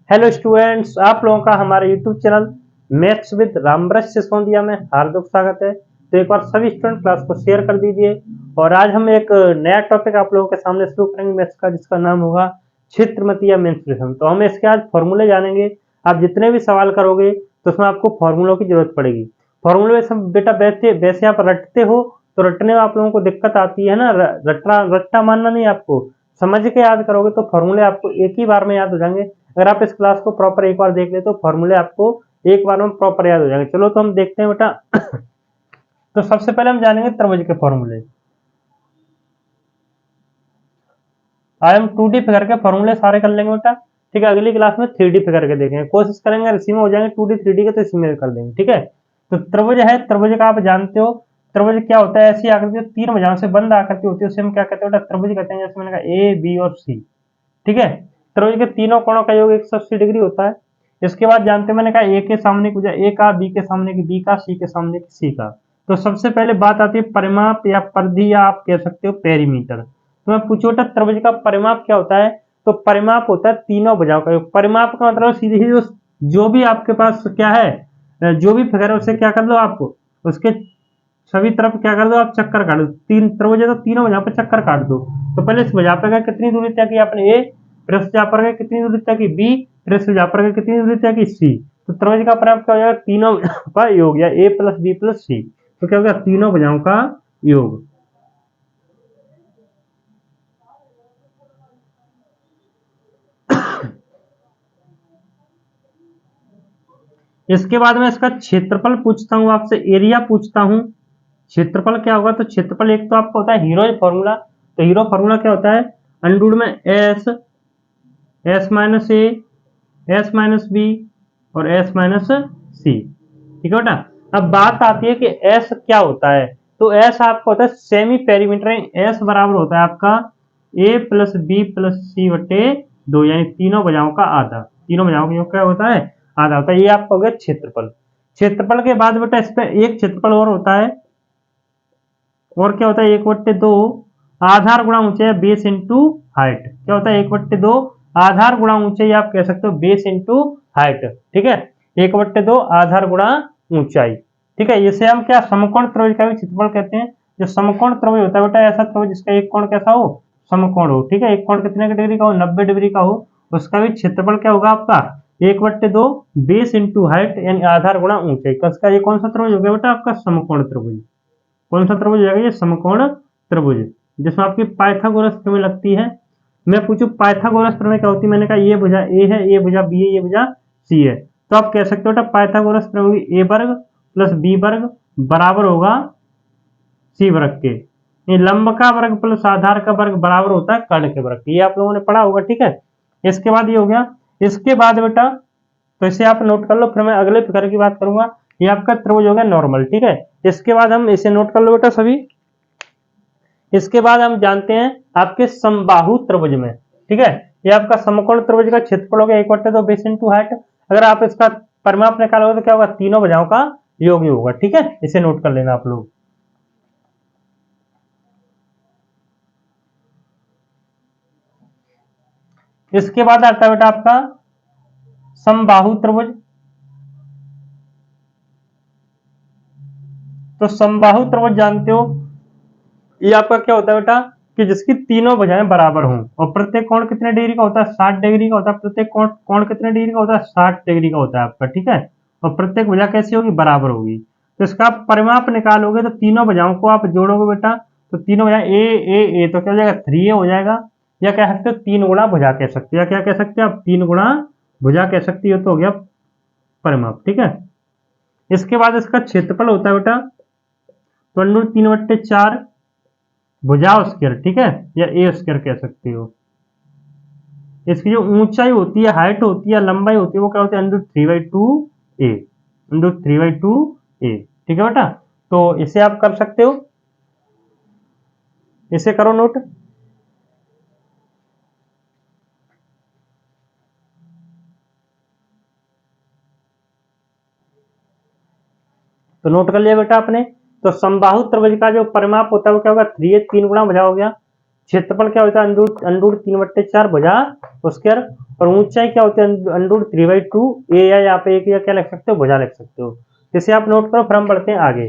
Hello students, आप लोगों का हमारे YouTube channel maths with Rambrash Sisodia में हार्दिक स्वागत है। तो एक बार सभी स्टूडेंट क्लास को शेयर कर दीजिए। और आज हम एक नया टॉपिक आप लोगों के सामने शुरू करेंगे मैथ्स का, जिसका नाम होगा क्षेत्रमति या मेंस्ट्रुएशन। तो हम इसके आज फॉर्मूले जानेंगे। आप जितने भी सवाल करोगे तो उसमें आपको फॉर्मूलों की जरूरत पड़ेगी। फॉर्मूले में सब बेटा वैसे वैसे आप रटते हो तो रटने में आप लोगों को दिक्कत आती है ना। रट्टा मानना नहीं, आपको समझ के याद करोगे तो फॉर्मूले आपको एक ही बार में याद हो जाएंगे। अगर आप इस क्लास को प्रॉपर एक बार देख ले तो फॉर्मूले आपको एक बार में प्रॉपर याद हो जाएंगे। चलो तो हम देखते हैं बेटा। तो सबसे पहले हम जानेंगे त्रिभुज के फॉर्मूले। आज हम 2D फिगर के फॉर्मूले सारे कर लेंगे बेटा। ठीक है, अगली क्लास में 3D फिगर के देखेंगे, कोशिश करेंगे अगर इसी में हो जाएंगे 2D 3D के तो इसी में कर देंगे। ठीक है, तो त्रिभुज है, त्रिभुज का आप जानते हो। त्रिभुज क्या होता है? ऐसी आकृति तीन भुजाओं से बंद आकृति होती है, उसे हम क्या कहते हैं बेटा? त्रिभुज कहते हैं। जैसे मैंने कहा ए, बी और सी। ठीक है, त्रिभुज के तीनों कोणों का योग 180 डिग्री होता है। इसके बाद जानते हैं, मैंने कहा ए के सामने की भुजा ए का, बी के सामने की बी का, सी के सामने की सी का। तो सबसे पहले बात आती है परिमाप या परिधि, या आप कह सकते हो पेरीमीटर। तो मैं पूछो बेटा त्रिभुज का परिमाप क्या होता है? तो परिमाप होता है तीनों भुजाओं का योग। परिमाप का मतलब सीधे ही जो भी आपके पास क्या है, जो भी फिगर है उसे क्या कर लो आप, उसके सभी तरफ क्या कर दो आप, चक्कर काट दो। तीन त्रिभुज है तो तीनों भुजाओं पर चक्कर काट दो। तो पहले इस भुजा पर कितनी दूरी तय की आपने? ए। फिर इस भुजा पर कितनी दूरी तय की? बी। फिर इस भुजा पर कितनी दूरी तय की? सी। तो त्रिभुज का परिमाप क्या हो जाएगा? तीनों का योग, या ए प्लस बी प्लस सी। तो क्या हो गया? तीनों भुजाओं का योग। इसके बाद में इसका क्षेत्रफल पूछता हूं आपसे, एरिया पूछता हूं। क्षेत्रफल क्या होगा? तो क्षेत्रफल एक तो आपको होता है हीरो फॉर्मूला। तो हीरो फॉर्मूला क्या होता है? अंडर में एस, एस माइनस ए, एस माइनस बी और एस माइनस सी। ठीक है बेटा। अब बात आती है कि एस क्या होता है? तो एस आपका होता है सेमी पेरीमीटर। एस बराबर होता है आपका ए प्लस बी प्लस सी बटे दो, यानी तीनों भुजाओं का आधा। तीनों भुजाओं का योग क्या होता है? आधा होता है। ये आपका हो गया क्षेत्रफल। क्षेत्रफल के बाद बेटा इस पे एक क्षेत्रफल और होता है। और क्या होता है? एक बट्टे दो आधार गुणा ऊंचाई, बेस इंटू हाइट। क्या होता है? एक बट्टे दो आधार गुणा ऊंचाई, आप कह सकते हो बेस इंटू हाइट। ठीक है, एक बट्टे दो आधार गुणा ऊंचाई। ठीक है, इसे हम क्या समकोण त्रिभुज का भी क्षेत्रफल कहते हैं। जो समकोण त्रिभुज होता है बेटा, ऐसा त्रिभुज जिसका एक कोण कैसा हो? समकोण हो। ठीक है, एक कोण कितने डिग्री का हो? 90 डिग्री का हो। उसका भी क्षेत्रफल क्या होगा आपका? एक बट्टे दो बेस इंटू हाइट, यानी आधार गुणा ऊंचाई। कसका ये कौन सा त्रिभुज हो गया बेटा? आपका समकोण त्रिभुज। कौन सा त्रिभुज है ये? समकोण त्रिभुज, जिसमें आपकी पाइथागोरस प्रमेय लगती है। मैं पूछूं पाइथागोरस प्रमेय क्या होती है? मैंने कहा ये भुजा ए है, ये भुजा बी है, ये भुजा सी है। तो आप कह सकते हो बेटा पाइथागोरस प्रमेय होगी ए वर्ग प्लस बी वर्ग बराबर होगा सी वर्ग के। ये लंब का वर्ग प्लस आधार का वर्ग बराबर होता है कर्ण के वर्ग। ये आप लोगों ने पढ़ा होगा। ठीक है, इसके बाद ये हो गया। इसके बाद बेटा तो इसे आप नोट कर लो, फिर मैं अगले फिगर की बात करूंगा। ये आपका त्रिभुज हो गया नॉर्मल। ठीक है, इसके बाद हम इसे नोट कर लो बेटा सभी। इसके बाद हम जानते हैं आपके समबाहु त्रिभुज में। ठीक है, ये आपका समकोण त्रिभुज का क्षेत्रफल हो गया एक बट्टे दो बेस इंटू हाइट। अगर आप इसका परिमाप निकालोगे तो क्या होगा? तीनों भुजाओं का योग ही होगा। ठीक है, इसे नोट कर लेना आप लोग। इसके बाद आता है बेटा आपका समबाहु त्रिभुज। तो समबाहु त्रिभुज जानते हो, ये आपका क्या होता है बेटा? कि जिसकी तीनों भुजाएं बराबर हों और प्रत्येक कोण कितने डिग्री का होता है? 60 डिग्री का होता है। प्रत्येक कोण कितने डिग्री का होता है? 60 डिग्री का होता है आपका। ठीक है, और प्रत्येक भुजा कैसी होगी? बराबर होगी। तो इसका आप परिमाप निकालोगे तो तीनों भुजाओं को आप जोड़ोगे बेटा, तो तीनों भुजाएं ए ए ए, तो क्या हो जाएगा? 3a हो जाएगा। या कह सकते हो तीन गुणा भुजा कह सकते हो, या क्या कह सकते हो आप? तीन गुणा भुजा कह सकते हो। तो हो गया परिमाप। ठीक है, इसके बाद इसका क्षेत्रफल होता है बेटा तो अंडर 3/4 भुजा स्क्वायर। ठीक है, या ए स्क्वायर कह सकते हो। इसकी जो ऊंचाई होती है, हाइट होती है, लंबाई होती है, वो क्या होती है? Under 3/2a। Under 3/2a। ठीक है बेटा, तो इसे आप कर सकते हो, इसे करो नोट। तो नोट कर लिया बेटा आपने। तो समबाहु त्रिभुज का जो परिमाप होता है वो क्या होगा? 3a, तीन गुणा भुजा हो गया। क्षेत्रफल क्या होता है अंडूर 3/4 भुजा स्क्वायर, और ऊंचाई क्या होती है अंडूर 3/2 ए, या यहाँ पे एक या क्या लिख सकते हो भुजा लिख सकते हो। इसे आप नोट करो, फिर हम बढ़ते हैं आगे।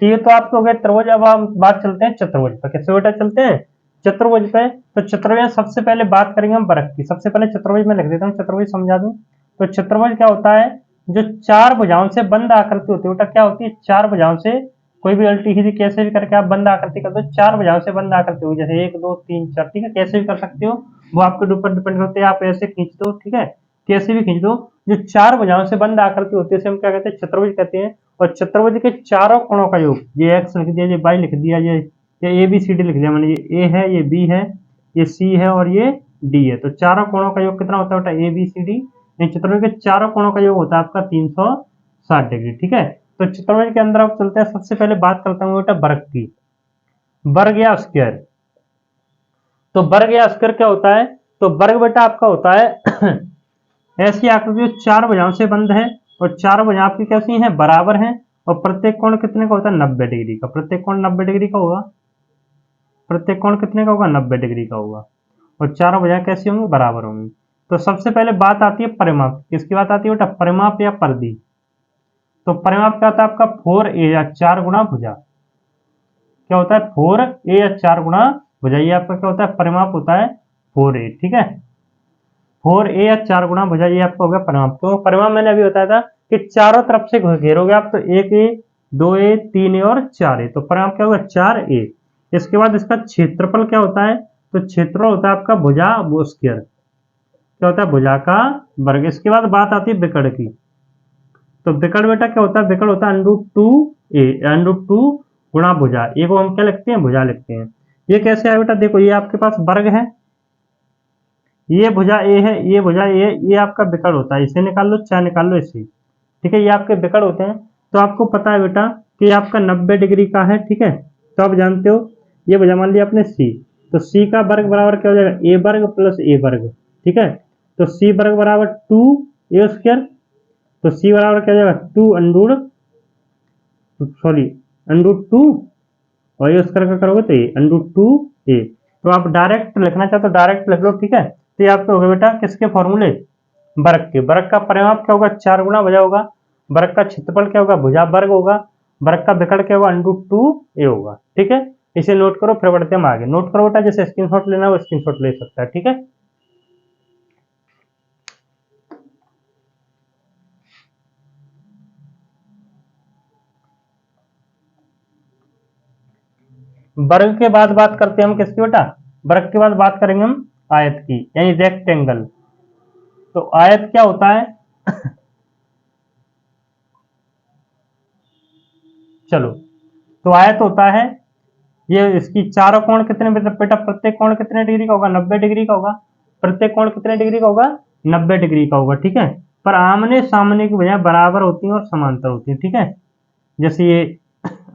तो ये तो आपको हो गया त्रिभुज। अब हम बात चलते हैं चतुर्भुज पर। कैसे बेटा चलते हैं चतुर्भुज पे। तो चतुर्भुज सबसे पहले बात करेंगे हम वर्ग की। सबसे पहले चतुर्भुज में लिख देता हूँ, चतुर्भुज समझा दूं। तो चतुर्भुज क्या होता है, जो चार भुजाओं से बंद आकृति होती है बेटा, क्या होती है चार भुजाओं से, कोई भी उल्टी सीधी कैसे भी करके आप बंद आकृति कर दो, चार भुजाओं से बंद आकृति होगी, जैसे 1 2 3 4, ठीक है, कैसे भी कर सकते हो, वो आपके ऊपर डिपेंड करते हैं, आप ऐसे खींच दो, ठीक है, कैसे भी खींच दो। जो चार भुजाओं से बंद आकृति होती है उसे हम क्या कहते हैं चतुर्भुज कहते हैं। और चतुर्भुज के चारों कोणों का योग, ये एक्स लिख दिया, ये वाई लिख दिया, ये ए बी सी डी लिख दिया, मैंने ये ए है, ये बी है, ये सी है और ये डी है। तो चारों कोणों का योग कितना होता है बेटा ए बी सी डी। चतुर्भुज के चारों कोणों का योग होता है आपका 360 डिग्री, ठीक है। तो चतुर्भुज के अंदर आप चलते हैं, सबसे पहले बात करता हूँ बेटा वर्ग की। वर्ग या स्क्वायर। तो वर्ग या स्क्वायर क्या होता है, तो वर्ग बेटा आपका होता है ऐसी आकृति जो चार भुजाओं से बंद है, और चार भुजाएं आपकी कैसी हैं बराबर हैं, और प्रत्येक कोण कितने का होता है 90 डिग्री का। प्रत्येक कोण 90 डिग्री का होगा। प्रत्येक कोण कितने का होगा 90 डिग्री का होगा, और चारों भुजाएं कैसी होंगी बराबर होंगी। तो सबसे पहले बात आती है परिमाप। किसकी बात आती है बेटा, परिमाप या परिधि। तो परिमाप क्या होता है आपका 4a या 4 गुणा भुजा। क्या होता है 4a या 4 गुणा भुजा, ये आपका क्या होता है परिमाप होता है 4a, ठीक है। 4a या 4 गुणा भुजा, ये आपका हो गया परिमाप। तो परिमाप मैंने अभी बताया था कि चारों तरफ से घेरोगे आप, तो 1a 2a 3a और 4a, तो परिमाप क्या होगा 4a। इसके बाद इसका क्षेत्रफल क्या होता है, तो क्षेत्रफल होता है आपका भुजा स्क्वायर, क्या होता है भुजा का वर्ग। इसके बाद बात आती है विकर्ण की। तो विकर्ण बेटा क्या होता है, विकर्ण होता है √2a, √2 गुणा भुजा, ये को हम क्या लिखते हैं भुजा लिखते हैं। ये कैसे है बेटा, देखो ये आपके पास वर्ग है, ये भुजा ए है, ये भुजा ए है, ये आपका विकर्ण होता है, इसे निकाल लो चाहे निकाल लो इसे, ठीक है, ये आपके विकर्ण होते हैं। तो आपको पता है बेटा कि आपका 90 डिग्री का है, ठीक है। तो आप जानते हो ये भुजा मान लिया आपने सी, तो सी का वर्ग बराबर क्या हो जाएगा ए वर्ग प्लस ए वर्ग, ठीक है। तो सी वर्ग बराबर 2a स्क्वायर, तो सी बराबर क्या हो जाएगा 2 √2, और ये स्क्वायर का करोगे तो ये √2a। तो आप डायरेक्ट लिखना चाहते हो डायरेक्ट लिख लो, ठीक है। तो ये आपका होगा बेटा किसके फॉर्मूले, वर्ग के। वर्ग का परिमाप क्या होगा 4 गुणा भुजा होगा, वर्ग का क्षेत्रफल क्या होगा भुजा वर्ग होगा, वर्ग का विकर्ण क्या होगा √2a होगा, ठीक है। इसे नोट करो, फिर बढ़ते हम आगे। नोट करो बेटा, जैसे स्क्रीनशॉट लेना वो स्क्रीनशॉट ले सकता है, ठीक है। वर्ग के बाद बात करते हैं हम किसकी बेटा, वर्ग के बाद बात करेंगे हम आयत की, यानी रेक्टेंगल। तो आयत क्या होता है चलो, तो आयत होता है, ये इसकी चारों कोण कितने बेटा, प्रत्येक कोण कितने डिग्री का होगा 90 डिग्री का होगा। प्रत्येक कोण कितने डिग्री का होगा 90 डिग्री का होगा, ठीक है। पर आमने सामने की बजाय बराबर होती है और समांतर होती है, ठीक है। जैसे ये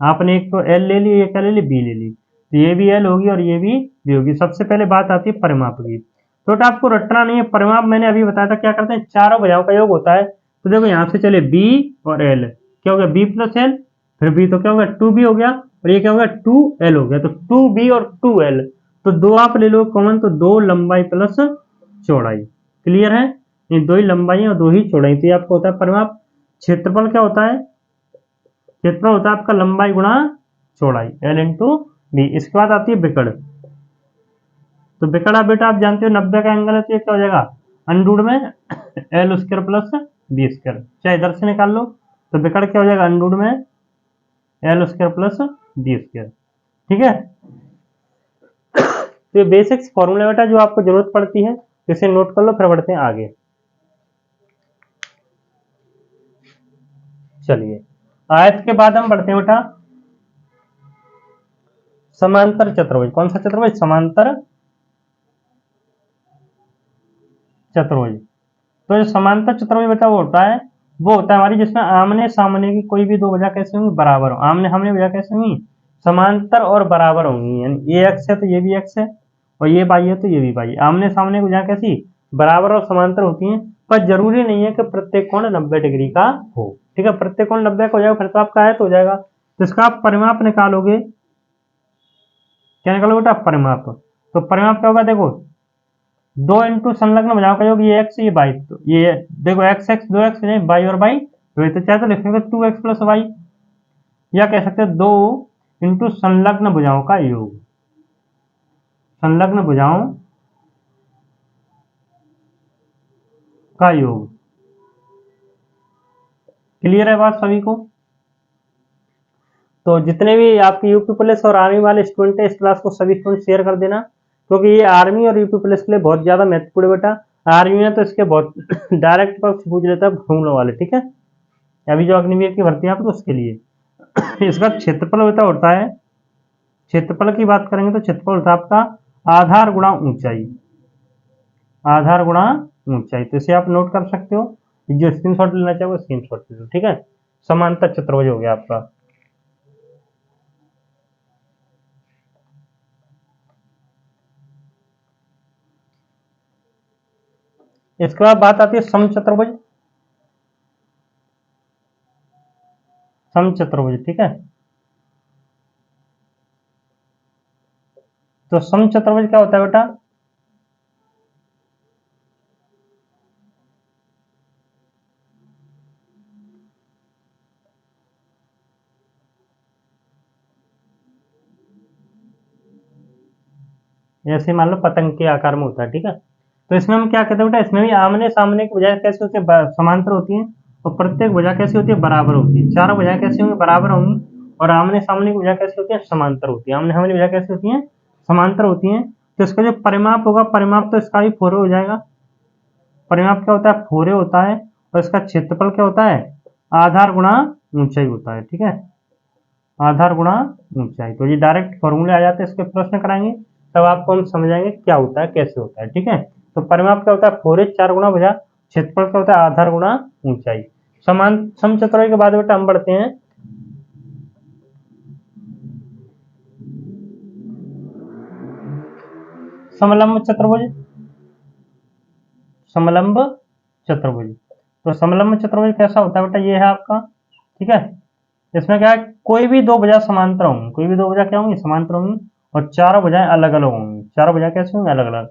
आपने एक तो एल ले ली, एक ले ली बी ले ली, तो ये भी एल होगी और ये भी बी होगी। सबसे पहले बात आती है परिमाप की। तो आपको रटना नहीं है, परिमाप मैंने अभी बताया था क्या करते हैं चारों भुजाओं का योग होता है। तो देखो यहाँ से चले बी और एल, क्या हो गया बी प्लस एल, फिर बी तो क्या हो गया 2b हो गया, और ये क्या हो गया 2l हो गया। तो 2b और 2l, तो दो आप ले लो कॉमन, तो 2 लंबाई प्लस चौड़ाई, क्लियर है। ये 2 ही लंबाई और 2 ही चौड़ाई, तो ये आपको होता है परिमाप। क्षेत्रफल क्या होता है, क्षेत्रफल होता है आपका लंबाई गुणा चौड़ाई l इंटू बी। इसके बाद आती है विकर्ण। तो विकर्ण बेटा आप जानते हो 90 का एंगल है, तो ये क्या हो जाएगा अंडूड में l square plus B square, चाहे इधर से निकाल लो। तो विकर्ण क्या हो जाएगा अंडूड में l square plus B square, ठीक है। तो ये बेसिक्स फॉर्मूला बेटा जो आपको जरूरत पड़ती है, इसे नोट कर लो, फिर बढ़ते हैं आगे। चलिए आयत के बाद हम बढ़ते हैं बेटा समांतर चतुर्भुज। कौन सा चतुर्भुज, समांतर चतुर्भुज। तो जो समांतर चतुर्भुज बेटा वो होता है हमारी जिसमें आमने सामने की कोई भी दो भुजा कैसे होंगी बराबर हो, आमने सामने भुजा कैसे होंगी समांतर और बराबर होंगी, यानी ये एक्स है तो ये भी एक्स है, और ये बाई है तो ये भी बाई है। आमने सामने भुजा कैसी बराबर और समांतर होती हैं, पर जरूरी नहीं है कि प्रत्येक कोण 90 डिग्री का हो, ठीक है। प्रत्येक कोण 90 का हो जाएगा फिर तो आपका आयत हो जाएगा। तो इसका आप परिमाप निकालोगे, क्या निकालो बेटा? परिमाप। तो परिमाप क्या होगा? देखो 2 इंटू संलग्न भुजाओं का योग, ये x ये y, तो ये देखो x x 2x हो जाए, y और y तो चाहे तो लिखेंगे 2x प्लस वाई, या कह सकते हैं 2 इंटू संलग्न भुजाओं का योग, संलग्न भुजाओं का योग। क्लियर है बात सभी को? तो जितने भी आपके यूपी पुलिस और आर्मी वाले स्टूडेंट हैं इस क्लास को सभी स्टूडेंट शेयर कर देना, क्योंकि ये आर्मी और यूपी पुलिस के लिए बहुत ज्यादा महत्वपूर्ण बेटा। आर्मी में तो इसके बहुत डायरेक्ट पक्ष पूछ लेता है फॉर्मूला वाले, ठीक है। अभी जो अग्निवीर की भर्ती है तो उसके लिए इसका क्षेत्रफल बेटा होता है, क्षेत्रफल की बात करेंगे तो क्षेत्रफल होता है आपका आधार गुणा ऊंचाई, आधार गुणा ऊंचाई। तो इसे आप नोट कर सकते हो, जो स्क्रीनशॉट लेना चाहे वो स्क्रीनशॉट ले लो, ठीक है। समांतर चतुर्भुज हो गया आपका। इसके बाद बात आती है समचतुर्भुज, समचतुर्भुज, ठीक है। तो समचतुर्भुज क्या होता है बेटा? ऐसे मान लो पतंग के आकार में होता है, ठीक है। तो इसमें हम क्या कहते हैं बेटा? इसमें भी आमने सामने की भुजाएं कैसे होती है? समांतर होती हैं, और प्रत्येक भुजा कैसी होती है? बराबर होती है। चारों भुजाएं कैसी होंगी? बराबर होंगी। और आमने सामने की भुजा कैसी होती है? समांतर होती है। आमने सामने भुजा कैसी होती है? समांतर होती है। तो इसका जो परिमाप होगा, परिमाप तो इसका भी 4 हो जाएगा। परिमाप क्या होता है? 4 होता है। और इसका क्षेत्रफल क्या होता है? आधार गुणा ऊंचाई होता है, ठीक है। आधार गुणा ऊंचाई। तो ये डायरेक्ट फॉर्मूले आ जाते हैं, इसके प्रश्न कराएंगे तब आपको हम समझाएंगे क्या होता है, कैसे होता है, ठीक है। तो परिमाप क्या होता है? 4h 4 गुणा भुजा। क्षेत्रफल क्या होता है? आधार गुणा ऊंचाई। समान समचतुर्भुज के बाद बेटा हम बढ़ते हैं समलंब चतुर्भुज, समलंब चतुर्भुज। तो समलंब चतुर्भुज कैसा होता है बेटा? ये है आपका, ठीक है। इसमें क्या है? कोई भी दो भुजा समांतर होंगी, कोई भी दो भुजा क्या होंगी? समांतर होंगी। और चारों भुजाएं अलग अलग होंगी। चारों भुजाएं कैसे होंगी? अलग अलग।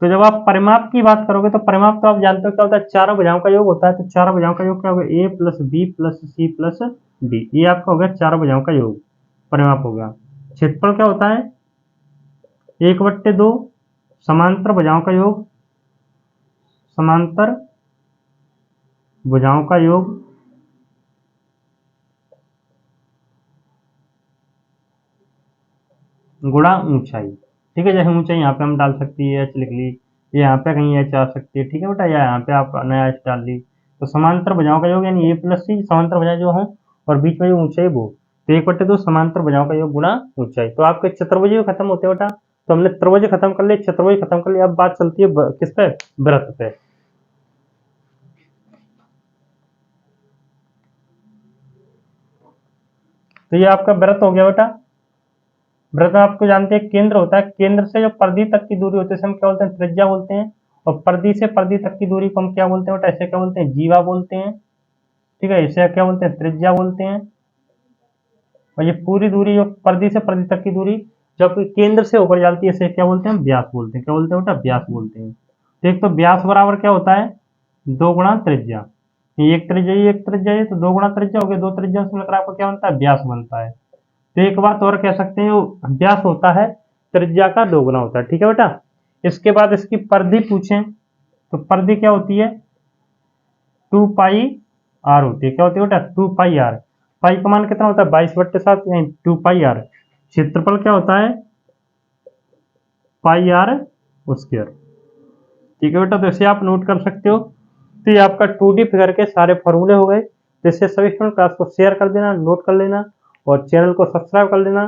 तो जब आप परिमाप की बात करोगे तो परिमाप तो आप जानते हो क्या होता है? चारों भुजाओं का योग होता है। तो चारों भुजाओं का योग क्या होगा? A plus B plus C plus D, ये आपका हो गया चारों भुजाओं का योग, परिमाप हो गया। क्षेत्रफल क्या होता है? 1/2 समांतर भुजाओं का योग, समांतर भुजाओं का योग गुणा ऊंचाई, ठीक है। जैसे ऊंचाई यहाँ पे हम डाल सकती है, एच लिख ली, ये यहाँ पे कहीं एच आ सकती है, ठीक है बेटा, या यहाँ पे आप नया एच डाल ली। तो समांतर भुजाओं का योग यानी ए प्लस सी, समांतर भुजाएं जो हो और बीच में जो ऊंचाई वो, तो 1/2 समांतर भुजाओं का योग गुणा ऊंचाई। तो आपके चतुर्भुज खत्म होते बेटा। तो हमने त्रिभुज खत्म कर लिया, चतुर्भुज खत्म कर लिया। अब बात चलती है किस पे? वृत्त पे। तो ये आपका वृत्त हो गया बेटा। वृत्त में आपको जानते हैं केंद्र होता है, केंद्र से जो परिधि तक की दूरी होती है हम क्या बोलते हैं? त्रिज्या बोलते हैं। और परिधि से परिधि तक की दूरी को हम क्या बोलते हैं बेटा? ऐसे क्या बोलते हैं? जीवा बोलते हैं, ठीक है। इसे क्या बोलते हैं? त्रिज्या बोलते हैं। और ये पूरी दूरी जो परिधि से परिधि तक की दूरी जब केंद्र से होकर जाती है इसे क्या बोलते हैं? व्यास बोलते हैं। क्या बोलते हैं बेटा? व्यास बोलते हैं। तो एक तो व्यास बराबर क्या होता है? 2 गुणा त्रिज्या। ये एक त्रिज्या, ये एक त्रिज्या, ये तो 2 गुणा त्रिज्या हो गया। 2 त्रिज्या से मिलकर आपको क्या बनता है? व्यास बनता है। तो एक बात और कह सकते हैं, व्यास होता है त्रिज्या का 2 गुना होता है, ठीक है बेटा। इसके बाद इसकी परिधि पूछें तो परिधि क्या होती है? 2 पाई आर होती है। क्या होती है बेटा? 2 पाई आर। पाई का मान कितना होता है? 22/7 यानी 2 पाई आर। क्षेत्रफल क्या होता है? पाई आर स्क्वायर, ठीक है बेटा। तो इसे आप नोट कर सकते हो। तो ये आपका 2D फिगर के सारे फॉर्मूले हो गए। तो इससे सभी स्टूडेंट क्लास को शेयर कर देना, नोट कर लेना और चैनल को सब्सक्राइब कर लेना।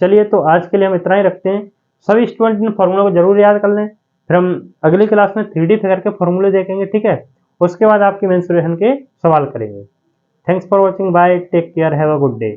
चलिए तो आज के लिए हम इतना ही रखते हैं। सभी स्टूडेंट इन फॉर्मूला को जरूर याद कर लें। फिर हम अगली क्लास में 3D फिगर के फॉर्मूले देखेंगे, ठीक है। उसके बाद आपके मेंसुरेशन के सवाल करेंगे। Thanks for watching, bye, take care, have a good day.